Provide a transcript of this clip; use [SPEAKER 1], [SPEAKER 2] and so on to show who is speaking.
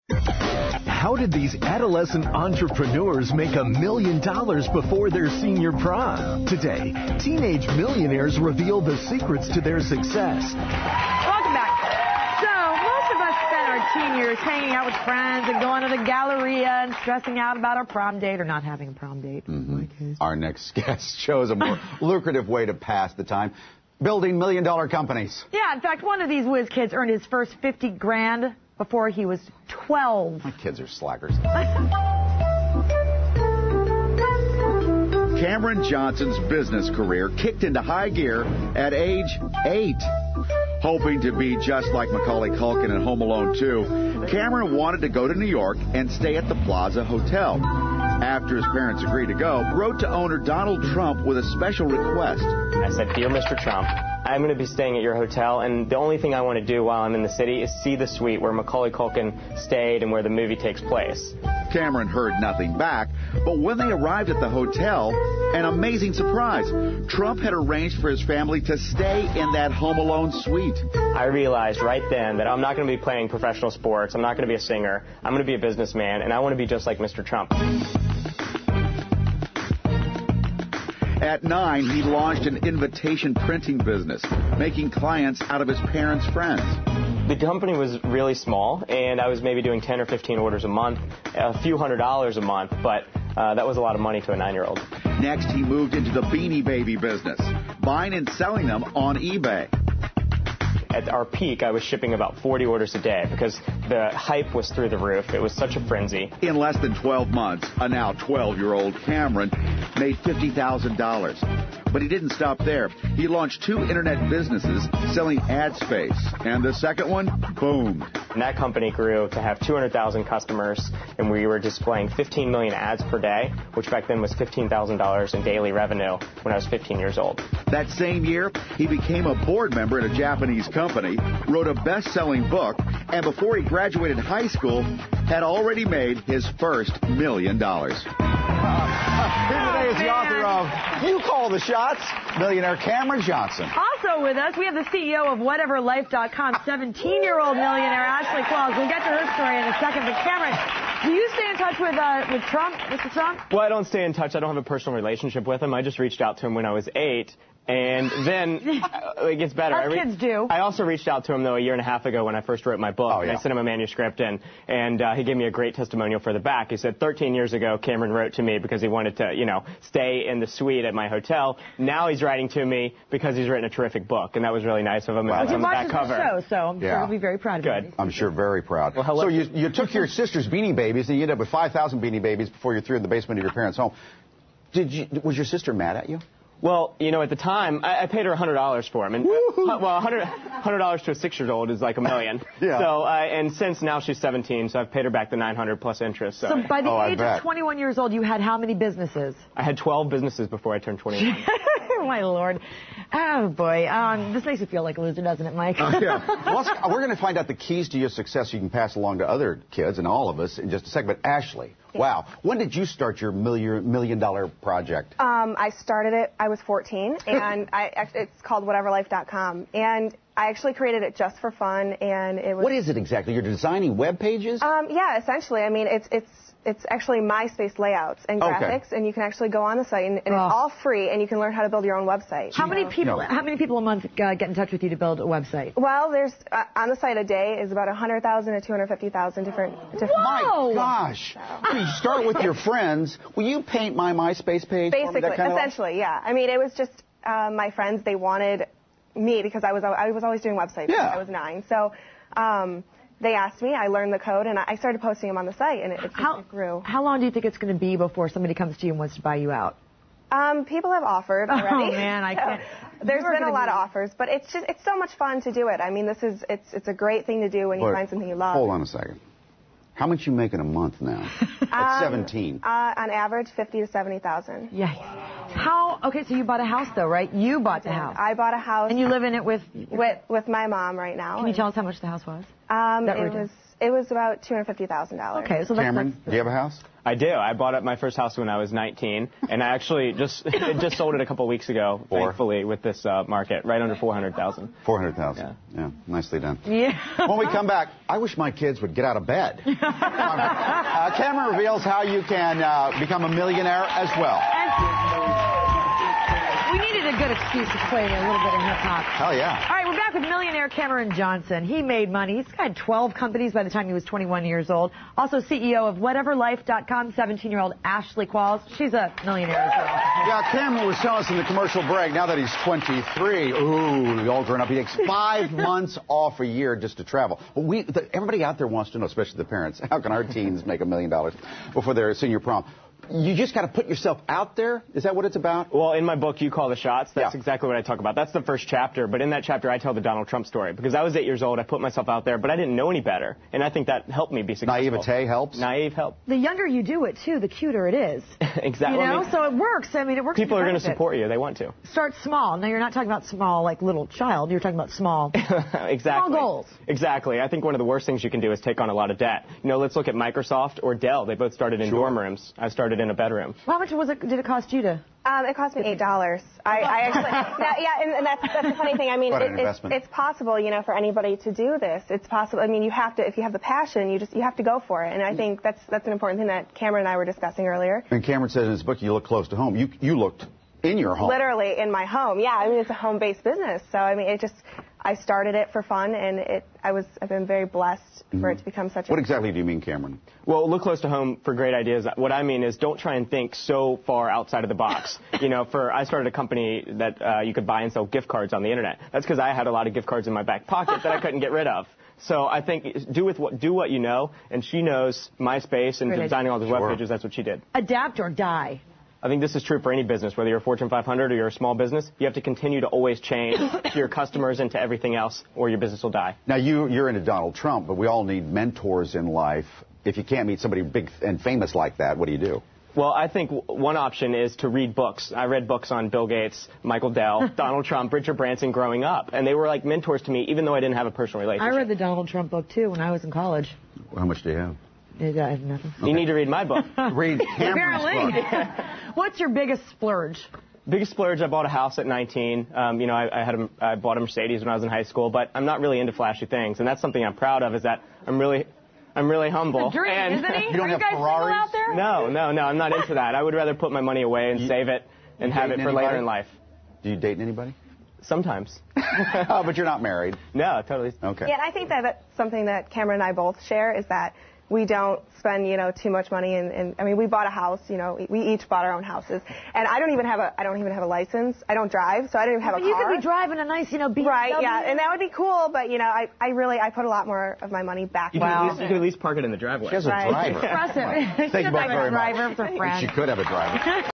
[SPEAKER 1] How did these adolescent entrepreneurs make $1 million before their senior prom? Today, teenage millionaires reveal the secrets to their success.
[SPEAKER 2] Welcome back. So, most of us spend our teen years hanging out with friends and going to the Galleria and stressing out about our prom date or not having a prom date. In my case.
[SPEAKER 3] Our next guest shows a more lucrative way to pass the time. Building million-dollar companies.
[SPEAKER 2] Yeah, in fact, one of these whiz kids earned his first $50,000 before he was 12.
[SPEAKER 3] My kids are slackers.
[SPEAKER 4] Cameron Johnson's business career kicked into high gear at age 8. Hoping to be just like Macaulay Culkin in Home Alone 2, Cameron wanted to go to New York and stay at the Plaza Hotel. After his parents agreed to go, wrote to owner Donald Trump with a special request.
[SPEAKER 5] I said, "Dear Mr. Trump, I'm going to be staying at your hotel, and the only thing I want to do while I'm in the city is see the suite where Macaulay Culkin stayed and where the movie takes place."
[SPEAKER 4] Cameron heard nothing back, but when they arrived at the hotel, an amazing surprise. Trump had arranged for his family to stay in that Home Alone suite.
[SPEAKER 5] I realized right then that I'm not going to be playing professional sports, I'm not going to be a singer, I'm going to be a businessman, and I want to be just like Mr. Trump.
[SPEAKER 4] At 9, he launched an invitation printing business, making clients out of his parents' friends.
[SPEAKER 5] The company was really small, and I was maybe doing 10 or 15 orders a month, a few $100s a month, but that was a lot of money to a 9-year-old.
[SPEAKER 4] Next, he moved into the Beanie Baby business, buying and selling them on eBay.
[SPEAKER 5] At our peak, I was shipping about 40 orders a day because the hype was through the roof. It was such a frenzy.
[SPEAKER 4] In less than 12 months, a now 12-year-old Cameron made $50,000. But he didn't stop there. He launched 2 internet businesses selling ad space. And the second one boomed.
[SPEAKER 5] And that company grew to have 200,000 customers, and we were displaying 15 million ads per day, which back then was $15,000 in daily revenue when I was 15 years old.
[SPEAKER 4] That same year, he became a board member in a Japanese company, wrote a best-selling book, and before he graduated high school, had already made his first $1 million.
[SPEAKER 3] Here today is the author of You Call the Shots, millionaire Cameron Johnson.
[SPEAKER 2] Also with us, we have the CEO of WhateverLife.com, 17-year-old millionaire Ashley Claus. We'll get to her story in a second. But Cameron, do you stay in touch with Trump, Mr. Trump?
[SPEAKER 5] Well, I don't stay in touch. I don't have a personal relationship with him. I just reached out to him when I was 8. And then it gets better.
[SPEAKER 2] Our kids do.
[SPEAKER 5] I also reached out to him, though, a year and a half ago when I first wrote my book.
[SPEAKER 3] Oh, yeah.
[SPEAKER 5] I sent him a manuscript, and he gave me a great testimonial for the back. He said 13 years ago, Cameron wrote to me because he wanted to, stay in the suite at my hotel. Now he's writing to me because he's written a terrific book, and that was really nice of him.
[SPEAKER 2] Well,
[SPEAKER 5] And
[SPEAKER 2] he
[SPEAKER 5] on the back
[SPEAKER 2] watches the
[SPEAKER 5] cover.
[SPEAKER 2] show, so I'm sure he'll be very proud of you.
[SPEAKER 5] Good.
[SPEAKER 3] I'm sure very proud.
[SPEAKER 5] Well, hello.
[SPEAKER 3] So you took your sister's Beanie Babies, and you ended up with 5,000 Beanie Babies before you threw in the basement of your parents' home. Was your sister mad at you?
[SPEAKER 5] Well, at the time, I paid her $100 for him. And, well, $100 to a 6-year-old is like $1 million.
[SPEAKER 3] Yeah.
[SPEAKER 5] So, and since now she's 17, so I've paid her back the $900 plus interest.
[SPEAKER 2] So by the age of 21 years old, you had how many businesses?
[SPEAKER 5] I had 12 businesses before I turned 21.
[SPEAKER 2] My Lord. Oh, boy. This makes you feel like a loser, doesn't it, Mike?
[SPEAKER 3] Yeah. Well, we're going to find out the keys to your success you can pass along to other kids and all of us in just a second. But Ashley, wow. When did you start your $1 million project?
[SPEAKER 6] I started it, I was 14, and it's called WhateverLife.com. And I actually created it just for fun, and it was...
[SPEAKER 3] What is it exactly? You're designing web pages?
[SPEAKER 6] Yeah, essentially. I mean, it's actually MySpace layouts and graphics, and you can actually go on the site, and it's all free, and you can learn how to build your own website.
[SPEAKER 2] How many people a month get in touch with you to build a website?
[SPEAKER 6] Well, there's on the site a day is about 100,000 to 250,000 different.
[SPEAKER 3] My gosh! You start with your friends. Will you paint my MySpace page?
[SPEAKER 6] Basically,
[SPEAKER 3] for me, that kind
[SPEAKER 6] essentially, yeah. I mean, it was just my friends. They wanted me because I was always doing websites since I was 9. So. They asked me, I learned the code, and I started posting them on the site, and it grew.
[SPEAKER 2] How long do you think it's going to be before somebody comes to you and wants to buy you out?
[SPEAKER 6] People have offered already.
[SPEAKER 2] Oh, man, I can't.
[SPEAKER 6] There's been a lot of offers, but it's so much fun to do it. I mean, it's a great thing to do when you find something you love.
[SPEAKER 3] Hold on a second. How much you make in a month now? At 17.
[SPEAKER 6] On average, 50 to 70,000.
[SPEAKER 2] Yeah. How Okay, so you bought a house, though, right? You bought the house.
[SPEAKER 6] I bought a house.
[SPEAKER 2] And you live in it with
[SPEAKER 6] my mom right now.
[SPEAKER 2] Can you tell us how much the house was?
[SPEAKER 6] It was about $250,000.
[SPEAKER 2] Okay, so
[SPEAKER 3] Cameron, do you have a house?
[SPEAKER 5] I do. I bought my first house when I was 19, and I actually just sold it a couple weeks ago, thankfully, with this market, right under $400,000.
[SPEAKER 3] $400,000. Yeah, nicely done.
[SPEAKER 2] Yeah.
[SPEAKER 3] When we come back, I wish my kids would get out of bed. Cameron reveals how you can become a millionaire as well.
[SPEAKER 2] We needed a good excuse to play a little bit of hip-hop.
[SPEAKER 3] Hell yeah.
[SPEAKER 2] All right, we're back with millionaire Cameron Johnson. He made money. He's had 12 companies by the time he was 21 years old. Also CEO of WhateverLife.com, 17-year-old Ashley Qualls. She's a millionaire as well.
[SPEAKER 3] Yeah, Cameron was telling us in the commercial break, now that he's 23, ooh, all grown up, he takes 5 months off a year just to travel. Everybody out there wants to know, especially the parents, how can our teens make $1 million before their senior prom? You just got to put yourself out there? Is that what it's about?
[SPEAKER 5] Well, in my book, You Call the Shots, that's exactly what I talk about. That's the first chapter. But in that chapter, I tell the Donald Trump story. Because I was 8 years old, I put myself out there, but I didn't know any better. And I think that helped me be successful.
[SPEAKER 3] Naivete helps?
[SPEAKER 5] Naive helps.
[SPEAKER 2] The younger you do it, too, the cuter it is.
[SPEAKER 5] Exactly.
[SPEAKER 2] You know, so it works. I mean, it works.
[SPEAKER 5] People are going to support you. They want to.
[SPEAKER 2] Start small. Now, you're not talking about small like little child. You're talking about small.
[SPEAKER 5] Exactly.
[SPEAKER 2] Small goals.
[SPEAKER 5] Exactly. I think one of the worst things you can do is take on a lot of debt. You know, let's look at Microsoft or Dell. They both started in dorm rooms. I started in a bedroom.
[SPEAKER 2] How much did it cost you to?
[SPEAKER 6] It cost me $8. I actually, and that's the funny thing. I mean, it's possible, you know, for anybody to do this. It's possible. I mean, you have to, if you have the passion, you have to go for it. And I think that's an important thing that Cameron and I were discussing earlier.
[SPEAKER 3] And Cameron says in his book, you look close to home. You looked in your home.
[SPEAKER 6] Literally in my home. Yeah, I mean, it's a home-based business. So I mean, I started it for fun, and I've been very blessed for it to become such a...
[SPEAKER 3] What exactly do you mean, Cameron?
[SPEAKER 5] Well, look close to home for great ideas. What I mean is don't try and think so far outside of the box. You know, I started a company that you could buy and sell gift cards on the internet. That's because I had a lot of gift cards in my back pocket that I couldn't get rid of. So I think do what you know, and she knows MySpace and designing all these web pages. That's what she did.
[SPEAKER 2] Adapt or die.
[SPEAKER 5] I think this is true for any business, whether you're a Fortune 500 or you're a small business. You have to continue to always change to your customers and to everything else, or your business will die. Now,
[SPEAKER 3] you're into Donald Trump, but we all need mentors in life. If you can't meet somebody big and famous like that, what do you do?
[SPEAKER 5] Well, I think one option is to read books. I read books on Bill Gates, Michael Dell, Donald Trump, Richard Branson growing up, and they were like mentors to me, even though I didn't have a personal relationship.
[SPEAKER 2] I read the Donald Trump book, too, when I was in college.
[SPEAKER 3] How much do you have?
[SPEAKER 2] I have nothing.
[SPEAKER 5] You need to read my book.
[SPEAKER 3] Read Cameron's book.
[SPEAKER 2] What's your biggest splurge?
[SPEAKER 5] Biggest splurge, I bought a house at 19. You know, I bought a Mercedes when I was in high school, but I'm not really into flashy things, and that's something I'm proud of, is that I'm really humble.
[SPEAKER 2] It's a dream, isn't he?
[SPEAKER 3] You don't have Ferraris?
[SPEAKER 2] Out there?
[SPEAKER 5] No, I'm not into that. I would rather put my money away and save it and have it for later in life.
[SPEAKER 3] Do you date anybody?
[SPEAKER 5] Sometimes.
[SPEAKER 3] Oh, but you're not married.
[SPEAKER 5] No, totally.
[SPEAKER 3] Okay.
[SPEAKER 6] Yeah, and I think that's something that Cameron and I both share, is that we don't spend, you know, too much money. And I mean, we bought a house, you know, we each bought our own houses. And I don't even have a license. I don't drive, so I don't even have a car.
[SPEAKER 2] You could be driving a nice, you know, BMW.
[SPEAKER 6] Right, yeah, and that would be cool, but, you know, I put a lot more of my money back.
[SPEAKER 5] You can at least park it in the driveway.
[SPEAKER 3] She has a driver.
[SPEAKER 2] Impressive.
[SPEAKER 3] Thank you both very much.
[SPEAKER 2] Driver for friends.
[SPEAKER 3] She could have a driver.